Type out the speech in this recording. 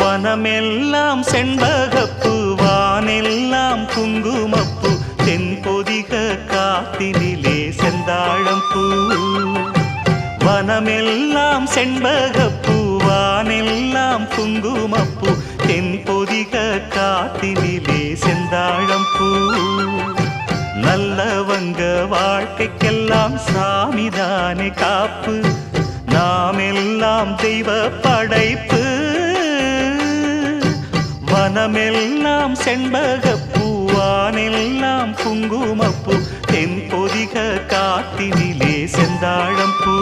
வனமெல்லாம் செண்பகப்பூ வானெல்லாம் குங்குமப்பூ தென்பொதிக காத்தினிலே செந்தாழம்பூ வனமெல்லாம் செண்பகப்பூ வானெல்லாம் குங்குமப்பூ தென்பொதிக காத்தினிலே செந்தாழம்பூ நல்லவங்க வாழ்க்கைக்கெல்லாம் சாமிதானே காப்பு நாம் எல்லாம் தெய்வ படைப்பு வனமெல்லாம் செண்பகப்பூ வானெல்லாம் குங்குமப்பூ தென்பொதிக காத்தினிலே செந்தாழம்பூ